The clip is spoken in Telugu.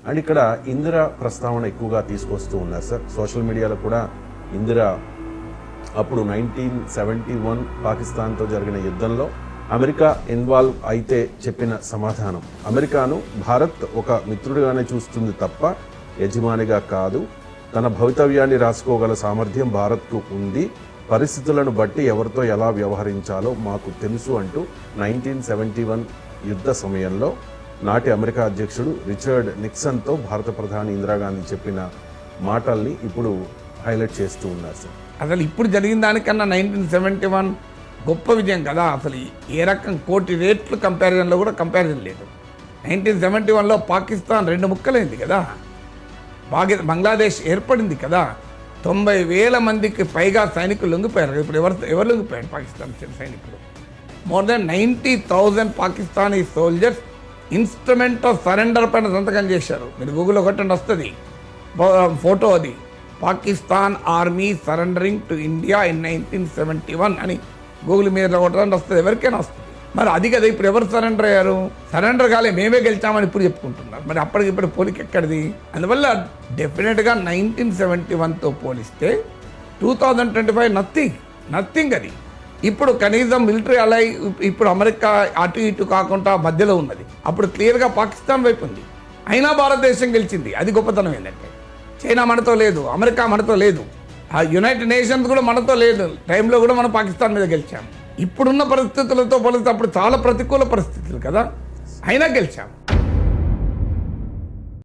అండ్ ఇక్కడ ఇందిరా ప్రస్తావన ఎక్కువగా తీసుకొస్తూ ఉన్నారు సార్. సోషల్ మీడియాలో కూడా ఇందిరా అప్పుడు 1971 పాకిస్తాన్తో జరిగిన యుద్ధంలో అమెరికా ఇన్వాల్వ్ అయితే చెప్పిన సమాధానం, అమెరికాను భారత్ ఒక మిత్రుడిగానే చూస్తుంది తప్ప యజమానిగా కాదు, తన భవితవ్యాన్ని రాసుకోగల సామర్థ్యం భారత్కు ఉంది, పరిస్థితులను బట్టి ఎవరితో ఎలా వ్యవహరించాలో మాకు తెలుసు అంటూ 1971 యుద్ధ సమయంలో నాటి అమెరికా అధ్యక్షుడు రిచర్డ్ నిక్సన్తో భారత ప్రధాని ఇందిరాగాంధీ చెప్పిన మాటల్ని ఇప్పుడు హైలైట్ చేస్తూ ఉన్నారు సార్. అసలు ఇప్పుడు జరిగిన దానికన్నా 1971 గొప్ప విజయం కదా. అసలు ఏ రకం కోటి రేట్లు కంపారిజన్లో కూడా కంపారిజన్ లేదు. 1971లో పాకిస్తాన్ 2 ముక్కలైంది కదా, బంగ్లాదేశ్ ఏర్పడింది కదా, 90,000 మందికి పైగా సైనికులు లొంగిపోయారు. ఇప్పుడు ఎవరు లొంగిపోయారు? పాకిస్తాన్ సైనికులు. More than 90,000 Pakistani soldiers instrument of surrender పైన సంతకం చేశారు. మీరు గూగుల్లో కొట్టండి, వస్తుంది ఫోటో. అది Pakistan army surrendering to India in 1971 అని గూగుల్ మీద కొట్టడానికి వస్తుంది, ఎవరికైనా వస్తుంది. మరి అది కదా ఇప్పుడు ఎవరు సరెండర్ అయ్యారు? సరెండర్ కాలే, మేమే గెలిచామని ఇప్పుడు చెప్పుకుంటున్నారు. మరి అప్పటికి ఇప్పుడు పోలిక ఎక్కడిది? అందువల్ల డెఫినెట్గా 1971తో పోలిస్తే 2025 నథింగ్ అది. ఇప్పుడు కనీసం మిలిటరీ అలై ఇప్పుడు అమెరికా అటు ఇటు కాకుండా మధ్యలో ఉన్నది. అప్పుడు క్లియర్గా పాకిస్తాన్ వైపు ఉంది. అయినా భారతదేశం గెలిచింది. అది గొప్పతనం ఏంటంటే చైనా మనతో లేదు, అమెరికా మనతో లేదు, ఆ యునైటెడ్ నేషన్స్ కూడా మనతో లేదు టైంలో కూడా మనం పాకిస్తాన్ మీద గెలిచాం. ఇప్పుడున్న పరిస్థితులతో పోలిస్తే అప్పుడు చాలా ప్రతికూల పరిస్థితులు కదా, అయినా గెలిచాం.